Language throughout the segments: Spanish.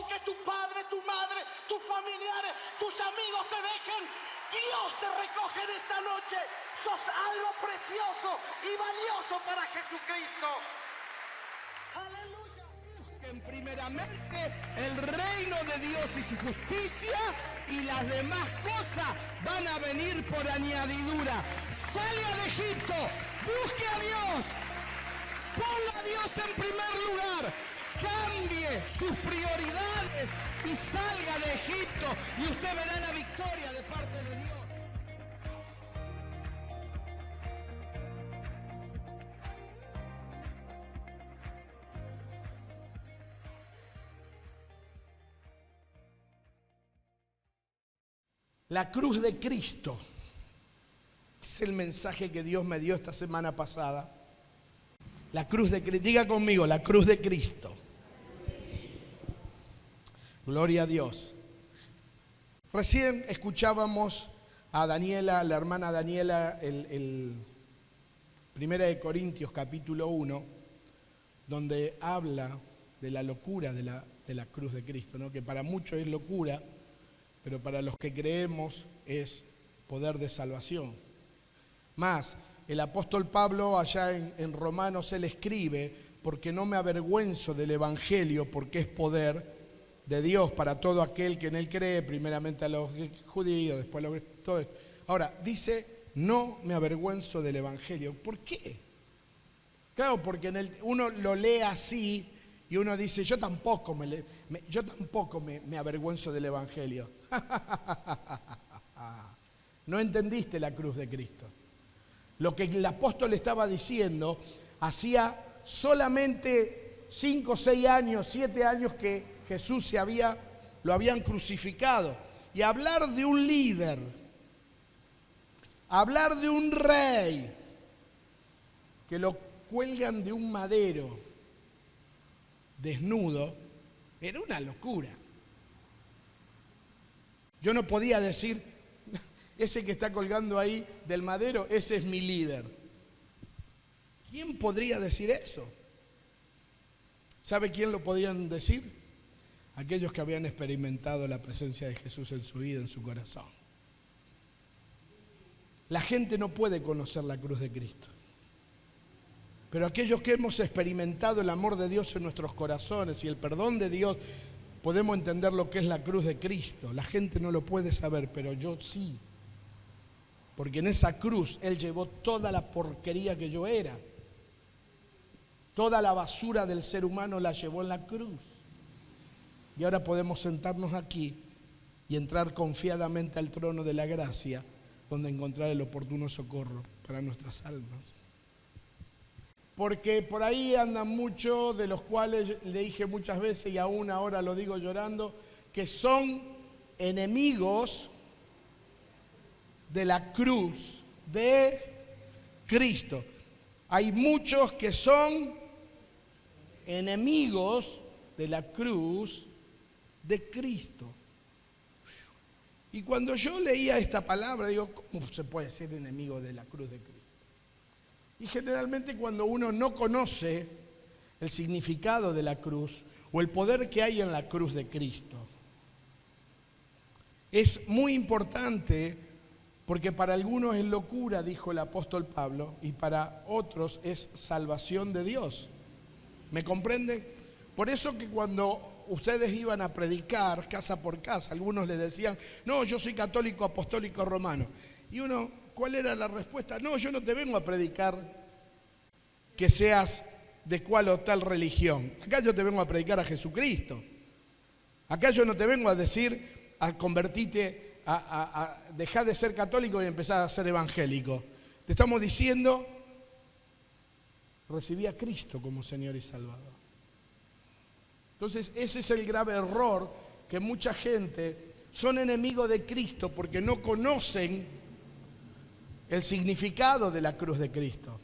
aunque tu padre, tu madre, tus familiares, tus amigos te dejen, Dios te recoge en esta noche. Sos algo precioso y valioso para Jesucristo. Aleluya. Busquen primeramente el reino de Dios y su justicia, y las demás cosas van a venir por añadidura. Salga de Egipto, busque a Dios, ponga a Dios en primer lugar, cambie sus prioridades y salga de Egipto, y usted verá la victoria de parte de Dios. La cruz de Cristo es el mensaje que Dios me dio esta semana pasada. La cruz de Cristo, diga conmigo, la cruz de Cristo. Gloria a Dios. Recién escuchábamos a Daniela, la hermana Daniela, el 1 de Corintios capítulo 1, donde habla de la locura de la cruz de Cristo, ¿no? Que para muchos es locura, pero para los que creemos es poder de salvación. Más, el apóstol Pablo allá en Romanos, él escribe, porque no me avergüenzo del evangelio, porque es poder de Dios para todo aquel que en él cree, primeramente a los judíos, después a los todo esto. Ahora, dice, no me avergüenzo del evangelio. ¿Por qué? Claro, porque uno lo lee así y uno dice, yo tampoco me avergüenzo del evangelio. No entendiste la cruz de Cristo. Lo que el apóstol estaba diciendo, hacía solamente 5, 6 años, 7 años que Jesús lo habían crucificado. Y hablar de un líder, hablar de un rey, que lo cuelgan de un madero desnudo, era una locura. Yo no podía decir, ese que está colgando ahí del madero, ese es mi líder. ¿Quién podría decir eso? ¿Sabe quién lo podían decir? Aquellos que habían experimentado la presencia de Jesús en su vida, en su corazón. La gente no puede conocer la cruz de Cristo. Pero aquellos que hemos experimentado el amor de Dios en nuestros corazones y el perdón de Dios, podemos entender lo que es la cruz de Cristo. La gente no lo puede saber, pero yo sí. Porque en esa cruz Él llevó toda la porquería que yo era. Toda la basura del ser humano la llevó en la cruz. Y ahora podemos sentarnos aquí y entrar confiadamente al trono de la gracia, donde encontrar el oportuno socorro para nuestras almas. Porque por ahí andan muchos, de los cuales le dije muchas veces y aún ahora lo digo llorando, que son enemigos de la cruz de Cristo. Hay muchos que son enemigos de la cruz de Cristo. Y cuando yo leía esta palabra, digo, ¿cómo se puede ser enemigo de la cruz de Cristo? Y generalmente cuando uno no conoce el significado de la cruz o el poder que hay en la cruz de Cristo, es muy importante porque para algunos es locura, dijo el apóstol Pablo, y para otros es salvación de Dios. ¿Me comprenden? Por eso que cuando ustedes iban a predicar casa por casa, algunos les decían, no, yo soy católico apostólico romano. Y uno, ¿cuál era la respuesta? No, yo no te vengo a predicar que seas de cual o tal religión. Acá yo te vengo a predicar a Jesucristo. Acá yo no te vengo a decir a convertirte, a dejar de ser católico y empezar a ser evangélico. Te estamos diciendo, recibí a Cristo como Señor y Salvador. Entonces ese es el grave error, que mucha gente son enemigos de Cristo porque no conocen el significado de la cruz de Cristo.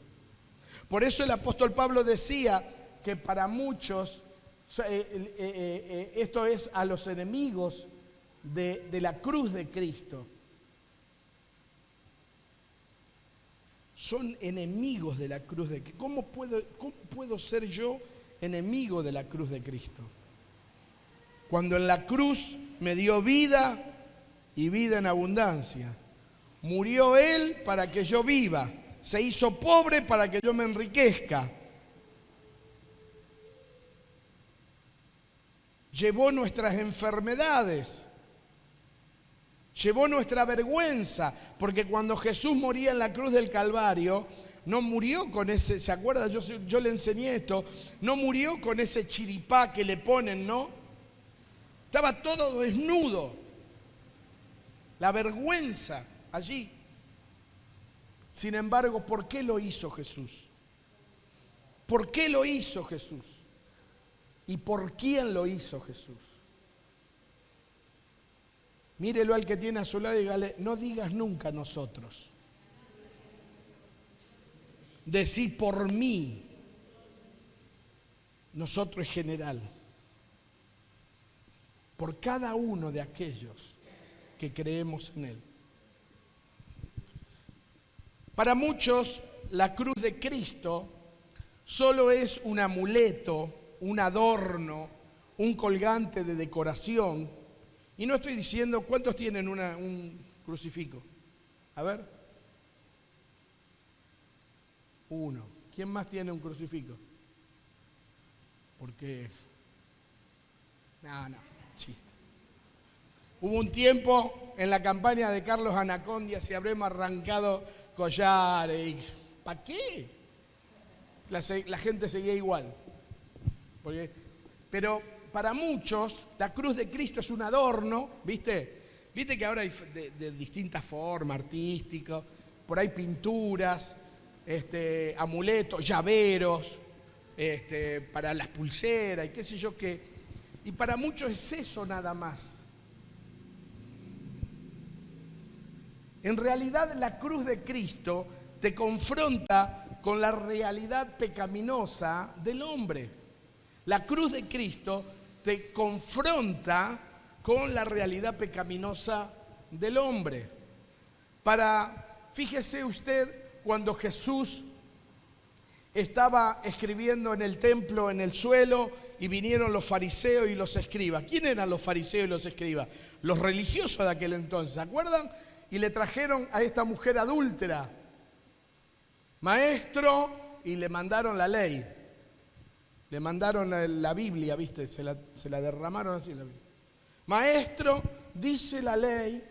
Por eso el apóstol Pablo decía que para muchos esto es a los enemigos de la cruz de Cristo. Son enemigos de la cruz de Cristo. ¿Cómo puedo ser yo enemigo de la cruz de Cristo? cuando en la cruz me dio vida y vida en abundancia. Murió Él para que yo viva. Se hizo pobre para que yo me enriquezca. Llevó nuestras enfermedades. Llevó nuestra vergüenza. Porque cuando Jesús moría en la cruz del Calvario, no murió con ese, ¿se acuerda? Yo le enseñé esto. No murió con ese chiripá que le ponen, ¿no? Estaba todo desnudo. La vergüenza allí. Sin embargo, ¿por qué lo hizo Jesús? ¿Por qué lo hizo Jesús? ¿Y por quién lo hizo Jesús? Mírelo al que tiene a su lado y dígale, no digas nunca nosotros. Decí por mí. Nosotros es general. Por cada uno de aquellos que creemos en Él. Para muchos, la cruz de Cristo solo es un amuleto, un adorno, un colgante de decoración. Y no estoy diciendo, ¿cuántos tienen un crucifijo? A ver. Uno. ¿Quién más tiene un crucifijo? Porque... No, chiste. Hubo un tiempo en la campaña de Carlos Anacondia, si habremos arrancado collares. ¿Para qué? La gente seguía igual. Pero para muchos, la cruz de Cristo es un adorno, ¿viste? Viste que ahora hay de distintas formas, artísticas, por ahí pinturas, amuletos, llaveros, para las pulseras y qué sé yo qué. Y para muchos es eso nada más. En realidad la cruz de Cristo te confronta con la realidad pecaminosa del hombre. La cruz de Cristo te confronta con la realidad pecaminosa del hombre. Fíjese usted, cuando Jesús estaba escribiendo en el templo, en el suelo, y vinieron los fariseos y los escribas. ¿Quién eran los fariseos y los escribas? Los religiosos de aquel entonces, ¿se acuerdan? Y le trajeron a esta mujer adúltera, maestro, y le mandaron la ley. Le mandaron la Biblia, ¿viste? Se la derramaron así la Biblia. Maestro, dice la ley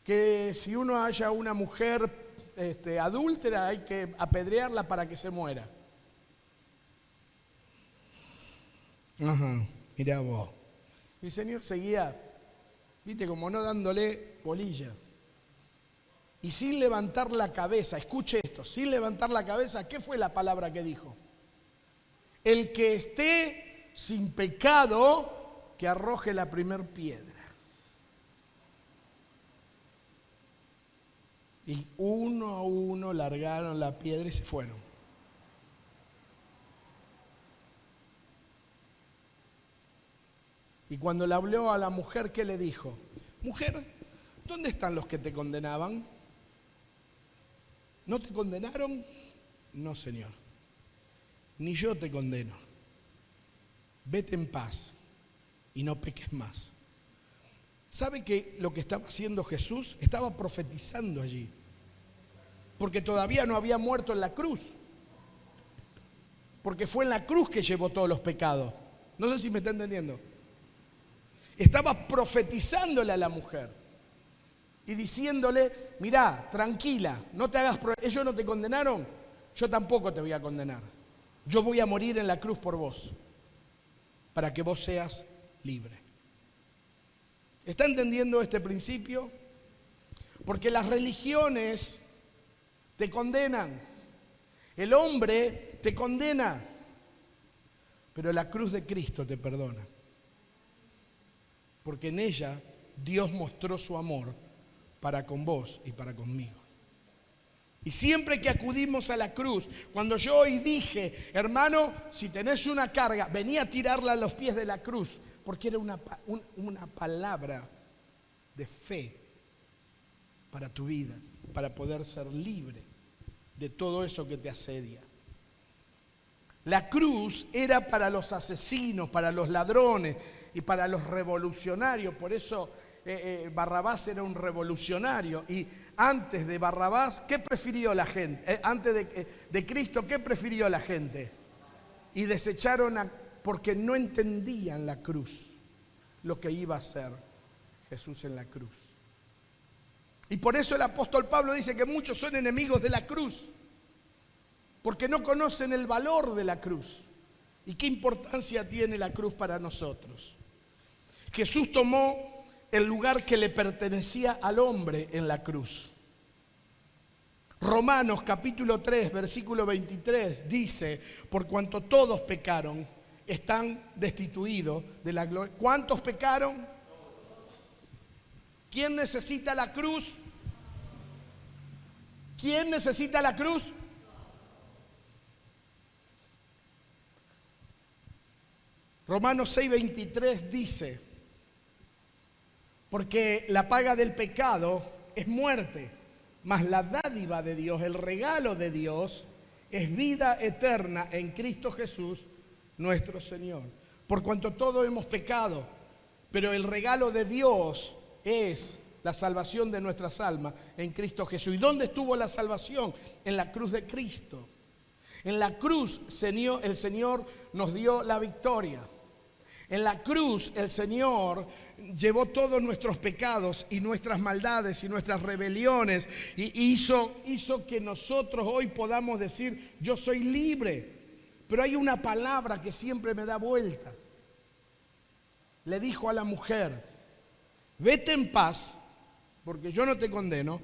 que si uno haya una mujer adúltera hay que apedrearla para que se muera. Ajá, mirá vos. Mi Señor seguía, ¿viste? Como no dándole bolilla. Y sin levantar la cabeza, escuche esto, sin levantar la cabeza, ¿qué fue la palabra que dijo? El que esté sin pecado, que arroje la primer piedra. Y uno a uno largaron la piedra y se fueron. Y cuando le habló a la mujer, ¿qué le dijo? Mujer, ¿dónde están los que te condenaban? ¿No te condenaron? No, Señor. Ni yo te condeno. Vete en paz y no peques más. ¿Sabe que lo que estaba haciendo Jesús? Estaba profetizando allí. Porque todavía no había muerto en la cruz. Porque fue en la cruz que llevó todos los pecados. No sé si me está entendiendo. Estaba profetizándole a la mujer y diciéndole, mirá, tranquila, no te hagas problema. Ellos no te condenaron, yo tampoco te voy a condenar. Yo voy a morir en la cruz por vos, para que vos seas libre. ¿Está entendiendo este principio? Porque las religiones te condenan, el hombre te condena, pero la cruz de Cristo te perdona. Porque en ella Dios mostró su amor para con vos y para conmigo. Y siempre que acudimos a la cruz, cuando yo hoy dije, hermano, si tenés una carga, vení a tirarla a los pies de la cruz, porque era una palabra de fe para tu vida, para poder ser libre de todo eso que te asedia. La cruz era para los asesinos, para los ladrones, y para los revolucionarios. Por eso Barrabás era un revolucionario. Y antes de Barrabás, ¿qué prefirió la gente? Antes de Cristo, ¿qué prefirió la gente? Y desecharon porque no entendían la cruz, lo que iba a hacer Jesús en la cruz. Y por eso el apóstol Pablo dice que muchos son enemigos de la cruz, porque no conocen el valor de la cruz. ¿Y qué importancia tiene la cruz para nosotros? Jesús tomó el lugar que le pertenecía al hombre en la cruz. Romanos capítulo 3, versículo 23 dice: por cuanto todos pecaron, están destituidos de la gloria. ¿Cuántos pecaron? ¿Quién necesita la cruz? ¿Quién necesita la cruz? Romanos 6:23 dice: porque la paga del pecado es muerte, mas la dádiva de Dios, el regalo de Dios, es vida eterna en Cristo Jesús, nuestro Señor. Por cuanto todos hemos pecado, pero el regalo de Dios es la salvación de nuestras almas en Cristo Jesús. ¿Y dónde estuvo la salvación? En la cruz de Cristo. En la cruz, el Señor nos dio la victoria. En la cruz el Señor llevó todos nuestros pecados y nuestras maldades y nuestras rebeliones y hizo que nosotros hoy podamos decir: yo soy libre. Pero hay una palabra que siempre me da vuelta. Le dijo a la mujer: vete en paz, porque yo no te condeno,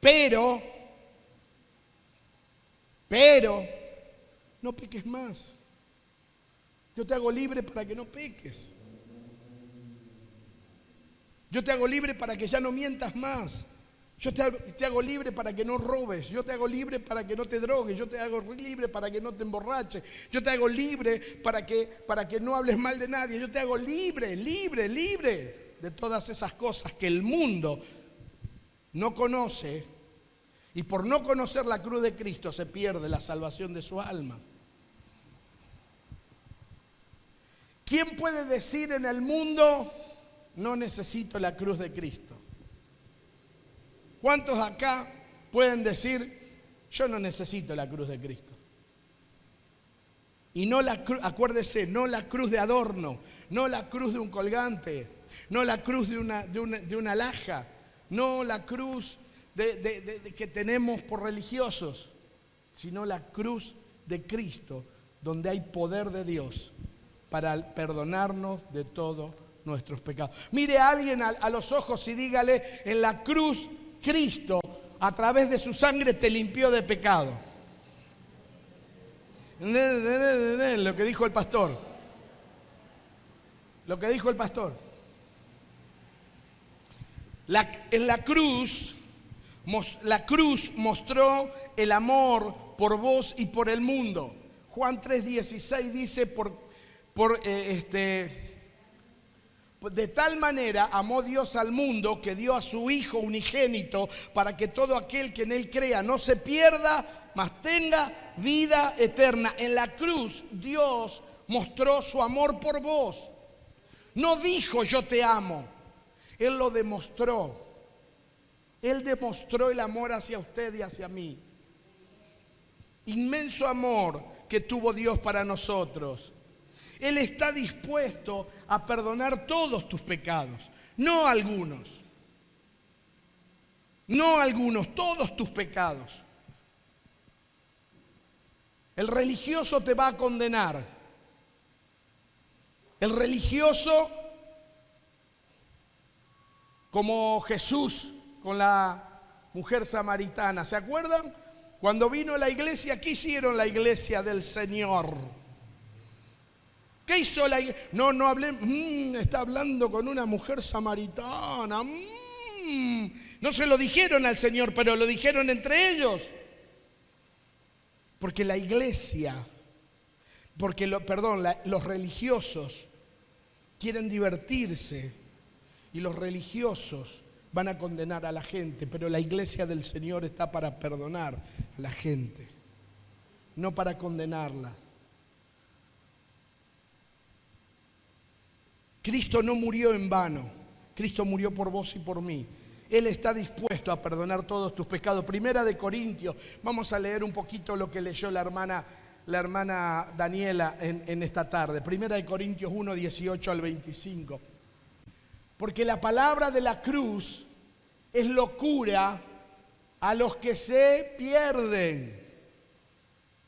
pero no peques más. Yo te hago libre para que no peques. Yo te hago libre para que ya no mientas más. Yo te hago libre para que no robes. Yo te hago libre para que no te drogues. Yo te hago libre para que no te emborraches. Yo te hago libre para que no hables mal de nadie. Yo te hago libre de todas esas cosas que el mundo no conoce. Y por no conocer la cruz de Cristo se pierde la salvación de su alma. ¿Quién puede decir en el mundo: no necesito la cruz de Cristo? ¿Cuántos acá pueden decir: yo no necesito la cruz de Cristo? Y no la cruz, acuérdese, no la cruz de adorno, no la cruz de un colgante, no la cruz de una alhaja, no la cruz que tenemos por religiosos, sino la cruz de Cristo, donde hay poder de Dios para perdonarnos de todos nuestros pecados. Mire a alguien a los ojos y dígale: en la cruz Cristo, a través de su sangre, te limpió de pecado. Lo que dijo el pastor. Lo que dijo el pastor. En la cruz mostró el amor por vos y por el mundo. Juan 3:16 dice: de tal manera amó Dios al mundo que dio a su Hijo unigénito, para que todo aquel que en Él crea no se pierda, mas tenga vida eterna. En la cruz Dios mostró su amor por vos. No dijo: yo te amo. Él lo demostró. Él demostró el amor hacia usted y hacia mí. Inmenso amor que tuvo Dios para nosotros. Él está dispuesto a perdonar todos tus pecados, no algunos. No algunos, todos tus pecados. El religioso te va a condenar. El religioso, como Jesús con la mujer samaritana, ¿se acuerdan? Cuando vino a la iglesia, ¿qué hicieron la iglesia del Señor? ¿Qué hizo la iglesia? No hablé, está hablando con una mujer samaritana. No se lo dijeron al Señor, pero lo dijeron entre ellos. Porque la iglesia, los religiosos quieren divertirse y los religiosos van a condenar a la gente, pero la iglesia del Señor está para perdonar a la gente, no para condenarla. Cristo no murió en vano. Cristo murió por vos y por mí. Él está dispuesto a perdonar todos tus pecados. Primera de Corintios, vamos a leer un poquito lo que leyó la hermana Daniela en esta tarde. Primera de Corintios 1, 18 al 25. Porque la palabra de la cruz es locura a los que se pierden.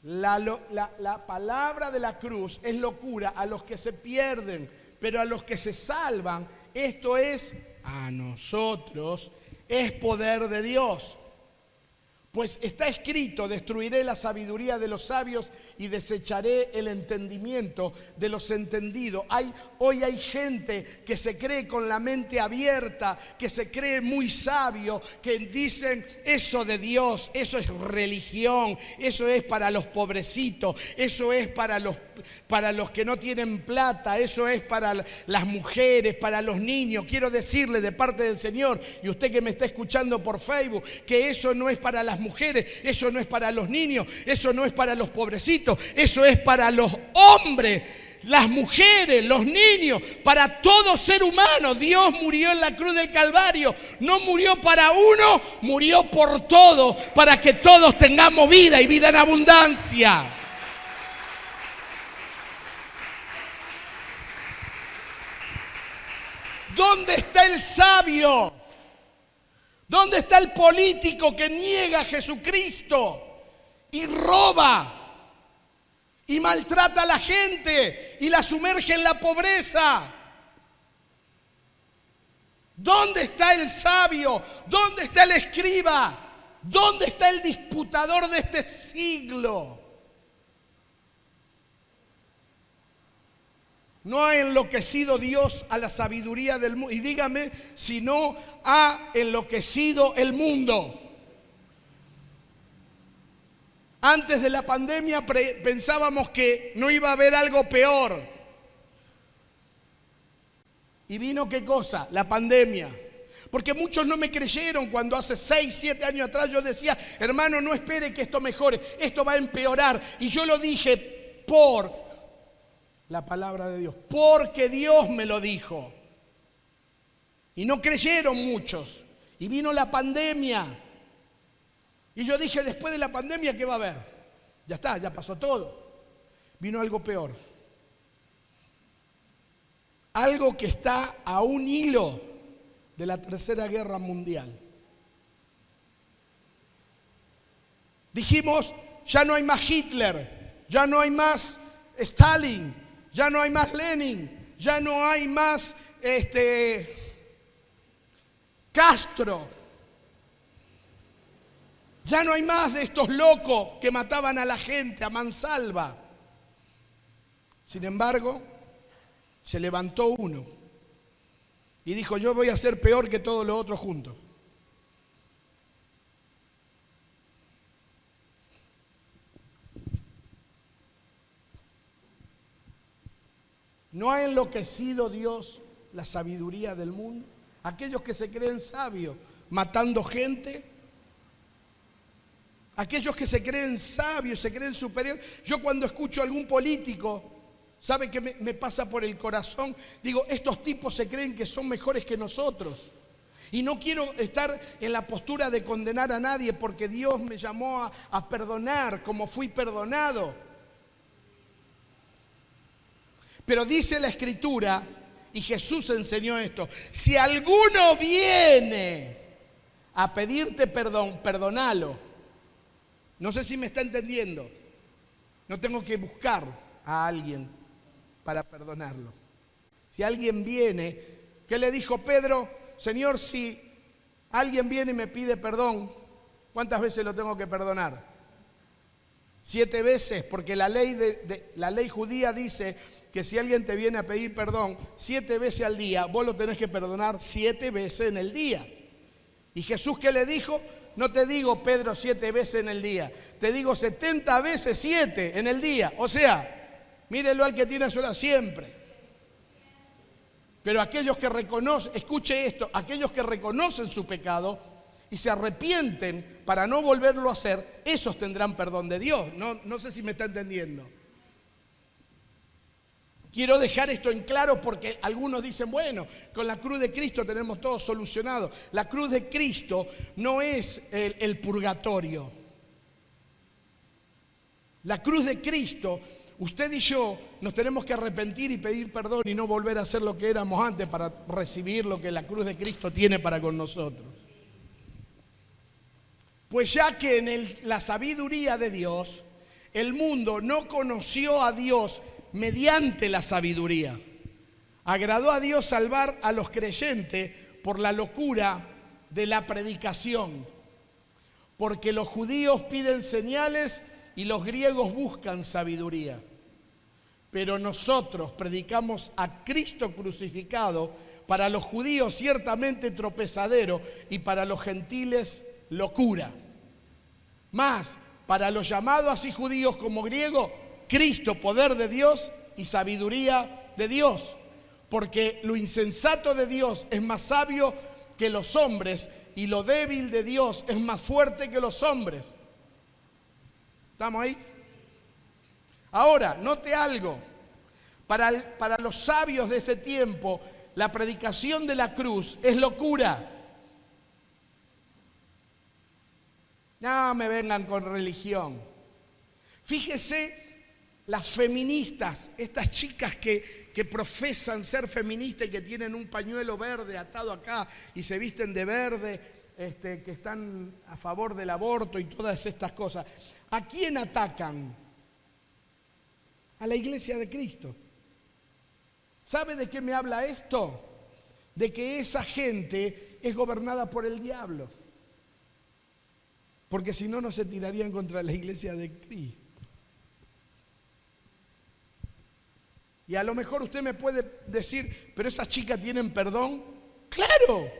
La palabra de la cruz es locura a los que se pierden, pero a los que se salvan, esto es a nosotros, es poder de Dios. Pues está escrito: destruiré la sabiduría de los sabios y desecharé el entendimiento de los entendidos. Hoy hay gente que se cree con la mente abierta, que se cree muy sabio, que dicen eso de Dios, eso es religión, eso es para los pobrecitos, eso es para los que no tienen plata, eso es para las mujeres, para los niños. Quiero decirle de parte del Señor, y usted que me está escuchando por Facebook, que eso no es para las mujeres, eso no es para los niños, eso no es para los pobrecitos, eso es para los hombres, las mujeres, los niños, para todo ser humano. Dios murió en la cruz del Calvario, no murió para uno, murió por todos, para que todos tengamos vida y vida en abundancia. ¿Dónde está el sabio? ¿Dónde está el político que niega a Jesucristo y roba y maltrata a la gente y la sumerge en la pobreza? ¿Dónde está el sabio? ¿Dónde está el escriba? ¿Dónde está el disputador de este siglo? No ha enloquecido Dios a la sabiduría del mundo. Y dígame si no ha enloquecido el mundo. Antes de la pandemia pensábamos que no iba a haber algo peor. ¿Y vino qué cosa? La pandemia. Porque muchos no me creyeron cuando hace 6, 7 años atrás yo decía: hermano, no espere que esto mejore, esto va a empeorar. Y yo lo dije por la palabra de Dios, porque Dios me lo dijo. Y no creyeron muchos. Y vino la pandemia. Y yo dije: después de la pandemia, ¿qué va a haber? Ya está, ya pasó todo. Vino algo peor. Algo que está a un hilo de la Tercera Guerra Mundial. Dijimos: ya no hay más Hitler, ya no hay más Stalin, ya no hay más Lenin, ya no hay más Castro, ya no hay más de estos locos que mataban a la gente a mansalva. Sin embargo, se levantó uno y dijo: yo voy a ser peor que todos los otros juntos. ¿No ha enloquecido Dios la sabiduría del mundo? Aquellos que se creen sabios matando gente, aquellos que se creen sabios, se creen superiores. Yo cuando escucho a algún político, ¿sabe qué me pasa por el corazón? Digo: estos tipos se creen que son mejores que nosotros. Y no quiero estar en la postura de condenar a nadie, porque Dios me llamó a perdonar como fui perdonado. Pero dice la Escritura, y Jesús enseñó esto: si alguno viene a pedirte perdón, perdónalo. No sé si me está entendiendo. No tengo que buscar a alguien para perdonarlo. Si alguien viene, ¿qué le dijo Pedro? Señor, si alguien viene y me pide perdón, ¿cuántas veces lo tengo que perdonar? 7 veces, porque la ley judía dice que si alguien te viene a pedir perdón 7 veces al día, vos lo tenés que perdonar 7 veces en el día. ¿Y Jesús qué le dijo? No te digo, Pedro, 7 veces en el día, te digo 70 veces 7 en el día. O sea, mírelo al que tiene a su lado, siempre. Pero aquellos que reconocen, escuche esto, aquellos que reconocen su pecado y se arrepienten para no volverlo a hacer, esos tendrán perdón de Dios. No sé si me está entendiendo. Quiero dejar esto en claro porque algunos dicen, bueno, con la cruz de Cristo tenemos todo solucionado. La cruz de Cristo no es el purgatorio. La cruz de Cristo, usted y yo nos tenemos que arrepentir y pedir perdón y no volver a ser lo que éramos antes para recibir lo que la cruz de Cristo tiene para con nosotros. Pues ya que en la sabiduría de Dios, el mundo no conoció a Dios mediante la sabiduría. Agradó a Dios salvar a los creyentes por la locura de la predicación. Porque los judíos piden señales y los griegos buscan sabiduría. Pero nosotros predicamos a Cristo crucificado, para los judíos ciertamente tropezadero y para los gentiles locura. Mas para los llamados así judíos como griegos, Cristo, poder de Dios y sabiduría de Dios. Porque lo insensato de Dios es más sabio que los hombres y lo débil de Dios es más fuerte que los hombres. ¿Estamos ahí? Ahora, note algo. Para los sabios de este tiempo, la predicación de la cruz es locura. No me vengan con religión. Fíjese las feministas, estas chicas que profesan ser feministas y que tienen un pañuelo verde atado acá y se visten de verde, que están a favor del aborto y todas estas cosas. ¿A quién atacan? A la iglesia de Cristo. ¿Sabe de qué me habla esto? De que esa gente es gobernada por el diablo. Porque si no, no se tirarían contra la iglesia de Cristo. Y a lo mejor usted me puede decir, pero esas chicas tienen perdón. ¡Claro!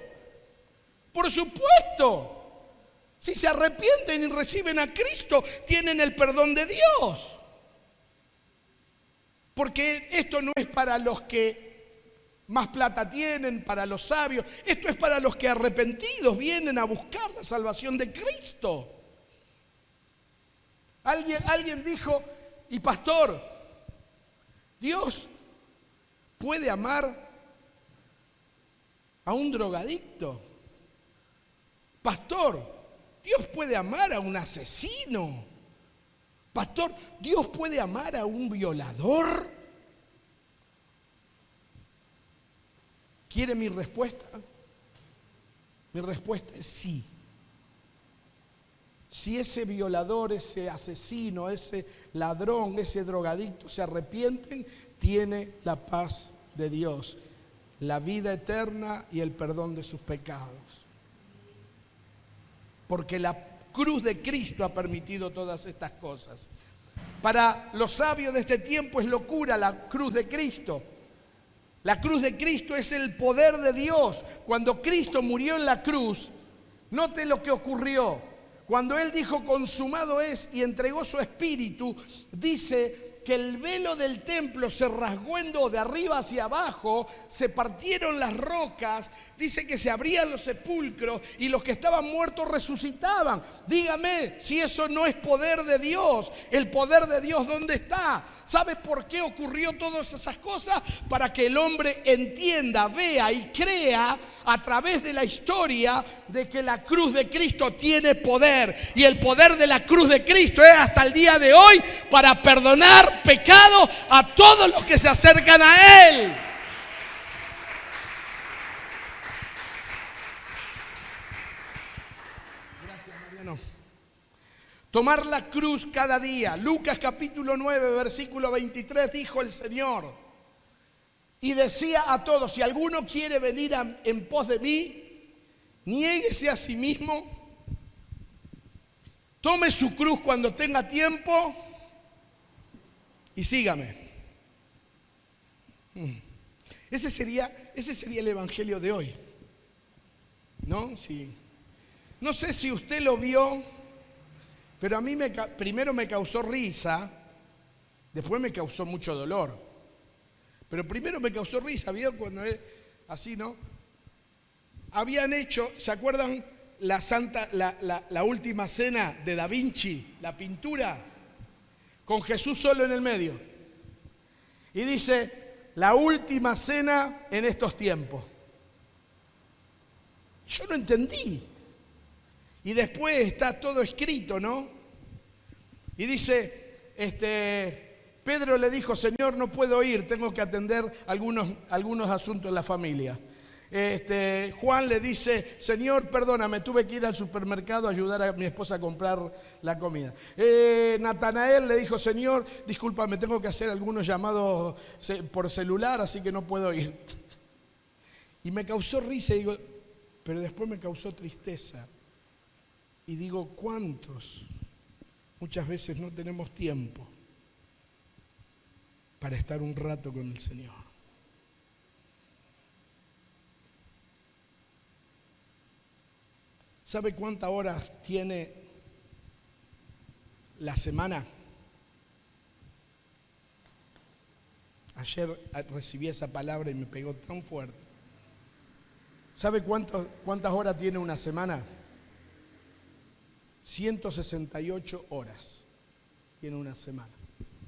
¡Por supuesto! Si se arrepienten y reciben a Cristo, tienen el perdón de Dios. Porque esto no es para los que más plata tienen, para los sabios. Esto es para los que arrepentidos vienen a buscar la salvación de Cristo. Alguien dijo, y pastor, ¿Dios puede amar a un drogadicto? Pastor, ¿Dios puede amar a un asesino? Pastor, ¿Dios puede amar a un violador? ¿Quiere mi respuesta? Mi respuesta es sí. Si ese violador, ese asesino, ese ladrón, ese drogadicto se arrepienten, tiene la paz de Dios, la vida eterna y el perdón de sus pecados. Porque la cruz de Cristo ha permitido todas estas cosas. Para los sabios de este tiempo es locura la cruz de Cristo. La cruz de Cristo es el poder de Dios. Cuando Cristo murió en la cruz, note lo que ocurrió. Cuando Él dijo consumado es y entregó su espíritu, dice que el velo del templo se rasgó en dos, de arriba hacia abajo, se partieron las rocas, dice que se abrían los sepulcros y los que estaban muertos resucitaban. Dígame si eso no es poder de Dios. El poder de Dios, ¿dónde está? ¿Sabe por qué ocurrió todas esas cosas? Para que el hombre entienda, vea y crea a través de la historia de que la cruz de Cristo tiene poder. Y el poder de la cruz de Cristo es hasta el día de hoy para perdonar pecado a todos los que se acercan a Él. Gracias, Mariano. Tomar la cruz cada día. Lucas capítulo 9, versículo 23, dijo el Señor. Y decía a todos, si alguno quiere venir en pos de mí, niéguese a sí mismo, tome su cruz cuando tenga tiempo y sígame. Ese sería el evangelio de hoy, ¿no? Sí. No sé si usted lo vio, pero a mí primero me causó risa, después me causó mucho dolor. Pero primero me causó risa, ¿vio? Cuando es así, ¿no? Habían hecho, ¿se acuerdan la última cena de Da Vinci, la pintura? Con Jesús solo en el medio. Y dice, la última cena en estos tiempos. Yo no entendí. Y después está todo escrito, ¿no? Y dice, Pedro le dijo, Señor, no puedo ir, tengo que atender algunos asuntos en la familia. Juan le dice, Señor, perdóname, tuve que ir al supermercado a ayudar a mi esposa a comprar la comida. Natanael le dijo, Señor, discúlpame, tengo que hacer algunos llamados por celular, así que no puedo ir. Y me causó risa, y digo, pero después me causó tristeza. Y digo, ¿cuántos? Muchas veces no tenemos tiempo para estar un rato con el Señor. ¿Sabe cuántas horas tiene la semana? Ayer recibí esa palabra y me pegó tan fuerte. ¿Sabe cuántas horas tiene una semana? 168 horas tiene una semana.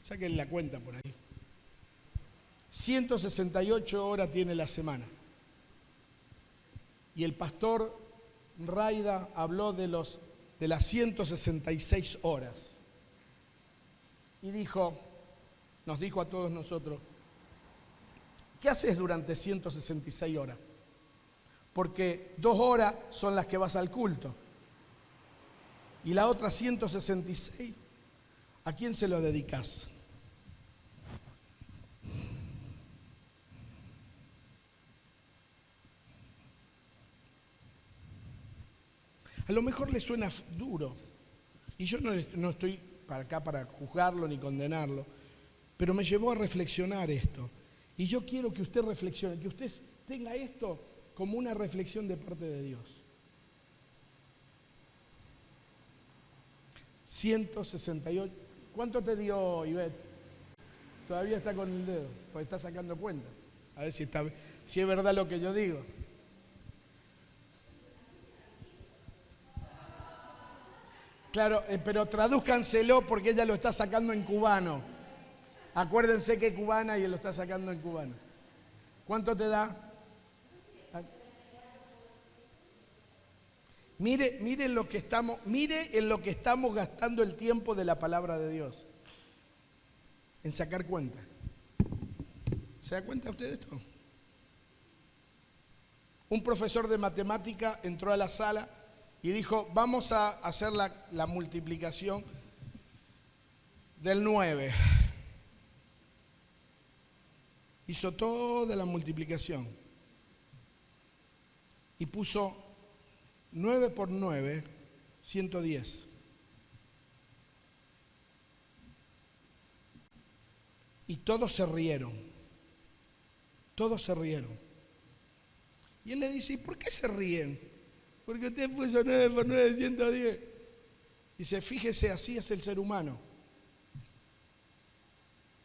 Saquen la cuenta por ahí. 168 horas tiene la semana. Y el pastor Raida habló de las 166 horas. Y nos dijo a todos nosotros, ¿qué haces durante 166 horas? Porque 2 horas son las que vas al culto. Y la otra 166, ¿a quién se lo dedicas? A lo mejor le suena duro. Y yo no estoy acá para juzgarlo ni condenarlo, pero me llevó a reflexionar esto. Y yo quiero que usted reflexione, que usted tenga esto como una reflexión de parte de Dios. 168. ¿Cuánto te dio, Ivette? Todavía está con el dedo, pues está sacando cuenta. A ver si es verdad lo que yo digo. Claro, pero tradúzcanselo porque ella lo está sacando en cubano. Acuérdense que es cubana y él lo está sacando en cubano. ¿Cuánto te da? Mire en lo que estamos gastando el tiempo de la palabra de Dios. En sacar cuenta. ¿Se da cuenta usted de esto? Un profesor de matemática entró a la sala y dijo, vamos a hacer la multiplicación del 9. Hizo toda la multiplicación y puso 9 por 9, 110. Y todos se rieron. Todos se rieron. Y él le dice, ¿y por qué se ríen? Porque usted puso 9 por 9, 110. Dice, fíjese, así es el ser humano.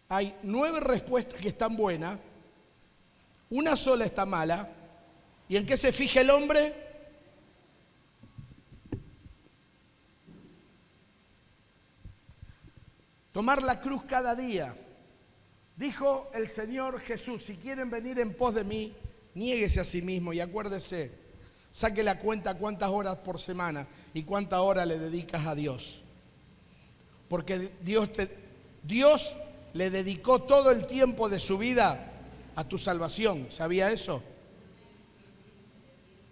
Hay 9 respuestas que están buenas, una sola está mala. ¿Y en qué se fija el hombre? Tomar la cruz cada día. Dijo el Señor Jesús, si quieren venir en pos de mí, niéguese a sí mismo y acuérdese, saque la cuenta cuántas horas por semana y cuántas horas le dedicas a Dios. Porque Dios le dedicó todo el tiempo de su vida a tu salvación. ¿Sabía eso?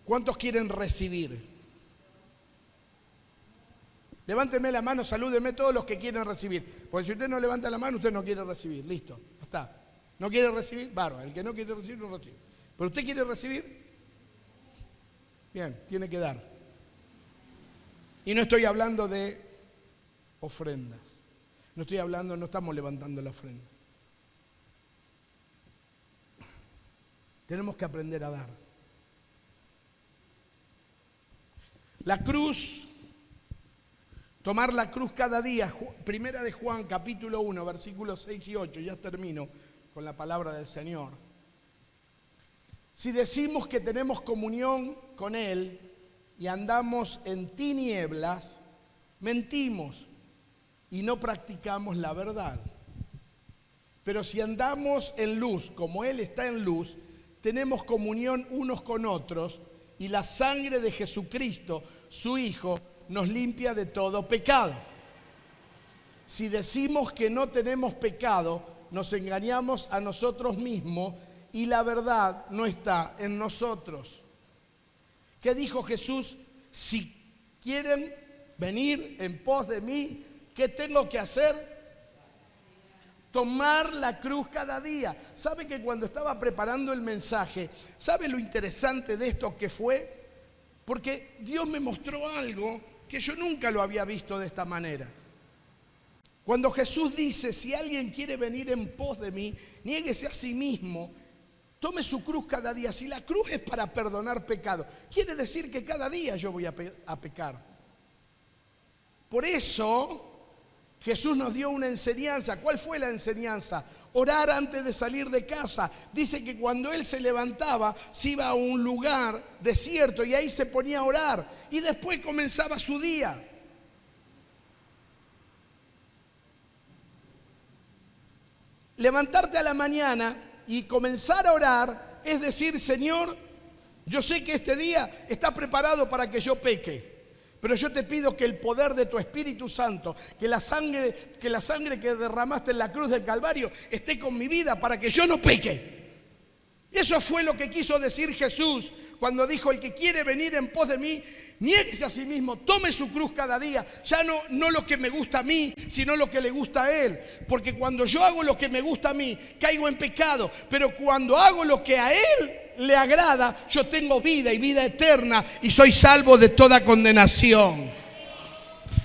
¿Cuántos quieren recibir? Levánteme la mano, salúdeme todos los que quieren recibir. Porque si usted no levanta la mano, usted no quiere recibir. Listo, ya está. ¿No quiere recibir? Bárbaro. El que no quiere recibir, no recibe. ¿Pero usted quiere recibir? Bien, tiene que dar. Y no estoy hablando de ofrendas. No estamos levantando la ofrenda. Tenemos que aprender a dar. La cruz, tomar la cruz cada día. Primera de Juan, capítulo 1, versículos 6 y 8. Ya termino con la palabra del Señor. Si decimos que tenemos comunión con Él y andamos en tinieblas, mentimos y no practicamos la verdad. Pero si andamos en luz, como Él está en luz, tenemos comunión unos con otros y la sangre de Jesucristo, su Hijo, nos limpia de todo pecado. Si decimos que no tenemos pecado, nos engañamos a nosotros mismos y la verdad no está en nosotros. ¿Qué dijo Jesús? Si quieren venir en pos de mí, ¿qué tengo que hacer? Tomar la cruz cada día. ¿Sabe que cuando estaba preparando el mensaje, sabe lo interesante de esto que fue? Porque Dios me mostró algo que yo nunca lo había visto de esta manera. Cuando Jesús dice, si alguien quiere venir en pos de mí, niéguese a sí mismo, tome su cruz cada día. Si la cruz es para perdonar pecado, quiere decir que cada día yo voy a pecar. Por eso Jesús nos dio una enseñanza. ¿Cuál fue la enseñanza? Orar antes de salir de casa. Dice que cuando Él se levantaba, se iba a un lugar desierto y ahí se ponía a orar. Y después comenzaba su día. Levantarte a la mañana y comenzar a orar es decir, Señor, yo sé que este día está preparado para que yo peque. Pero yo te pido que el poder de tu Espíritu Santo, que la sangre que derramaste en la cruz del Calvario esté con mi vida para que yo no peque. Eso fue lo que quiso decir Jesús cuando dijo, el que quiere venir en pos de mí, niéguese a sí mismo, tome su cruz cada día. Ya no lo que me gusta a mí, sino lo que le gusta a Él. Porque cuando yo hago lo que me gusta a mí, caigo en pecado. Pero cuando hago lo que a Él le agrada, yo tengo vida y vida eterna y soy salvo de toda condenación.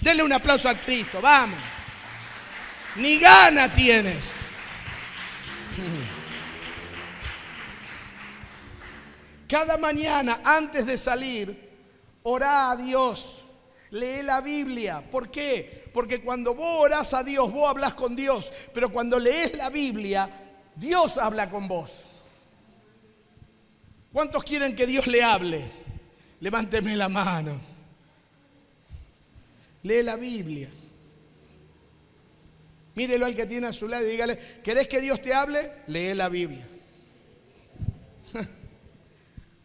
Denle un aplauso a Cristo, vamos. Ni gana tiene. Cada mañana antes de salir, orá a Dios, lee la Biblia. ¿Por qué? Porque cuando vos orás a Dios, vos hablás con Dios. Pero cuando lees la Biblia, Dios habla con vos. ¿Cuántos quieren que Dios le hable? Levánteme la mano. Lee la Biblia. Mírelo al que tiene a su lado y dígale, ¿querés que Dios te hable? Lee la Biblia.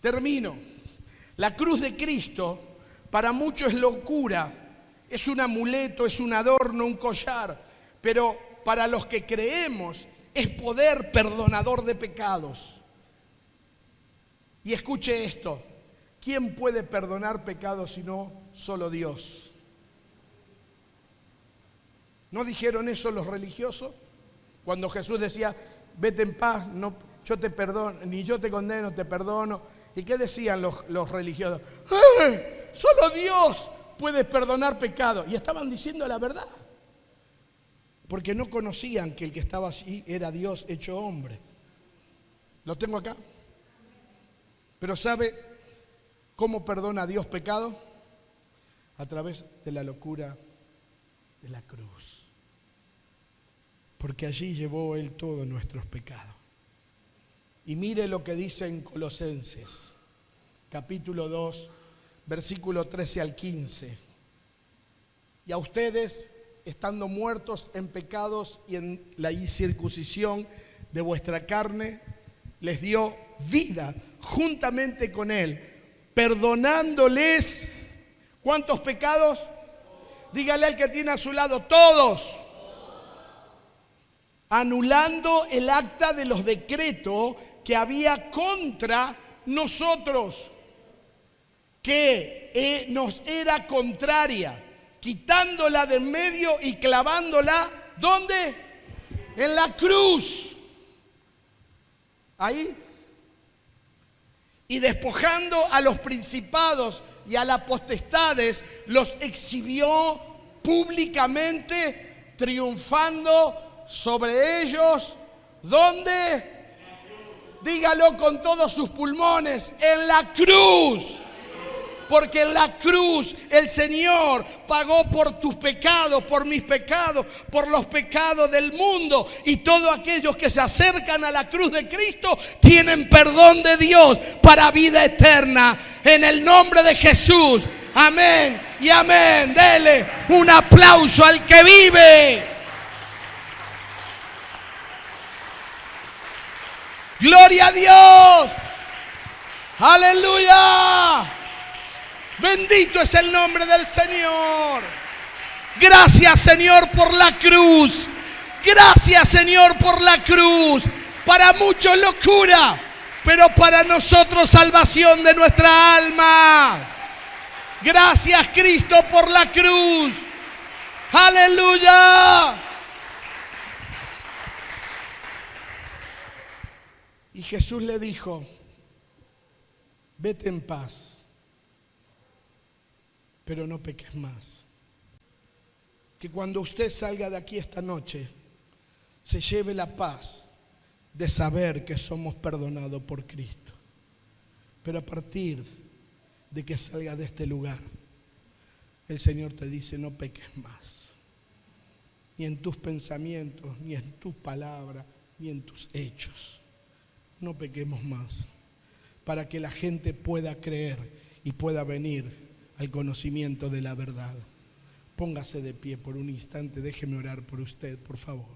Termino. La cruz de Cristo para muchos es locura, es un amuleto, es un adorno, un collar, pero para los que creemos es poder perdonador de pecados. Y escuche esto, ¿quién puede perdonar pecados sino solo Dios? ¿No dijeron eso los religiosos? Cuando Jesús decía, vete en paz, no, yo te perdono, ni yo te condeno, te perdono. ¿Y qué decían los religiosos? Solo Dios puede perdonar pecados. Y estaban diciendo la verdad. Porque no conocían que el que estaba allí era Dios hecho hombre. ¿Lo tengo acá? Pero ¿sabe cómo perdona Dios pecado? A través de la locura de la cruz. Porque allí llevó Él todos nuestros pecados. Y mire lo que dice en Colosenses, capítulo 2, versículo 13 al 15. Y a ustedes, estando muertos en pecados y en la incircuncisión de vuestra carne, les dio vida juntamente con Él, perdonándoles, ¿cuántos pecados? Dígale al que tiene a su lado, todos. Anulando el acta de los decretos que había contra nosotros, que nos era contraria, quitándola de en medio y clavándola, ¿dónde? En la cruz. Ahí. Y despojando a los principados y a las potestades, los exhibió públicamente, triunfando sobre ellos. ¿Dónde? Dígalo con todos sus pulmones, en la cruz. Porque en la cruz el Señor pagó por tus pecados, por mis pecados, por los pecados del mundo. Y todos aquellos que se acercan a la cruz de Cristo tienen perdón de Dios para vida eterna. En el nombre de Jesús. Amén y amén. Dele un aplauso al que vive. Gloria a Dios. Aleluya. Bendito es el nombre del Señor. Gracias, Señor, por la cruz. Gracias, Señor, por la cruz. Para muchos locura, pero para nosotros salvación de nuestra alma. Gracias, Cristo, por la cruz. Aleluya. Y Jesús le dijo: vete en paz, pero no peques más. Que cuando usted salga de aquí esta noche, se lleve la paz de saber que somos perdonados por Cristo. Pero a partir de que salga de este lugar, el Señor te dice: no peques más. Ni en tus pensamientos, ni en tus palabras, ni en tus hechos. No pequemos más, para que la gente pueda creer y pueda venir al conocimiento de la verdad. Póngase de pie por un instante, déjeme orar por usted, por favor.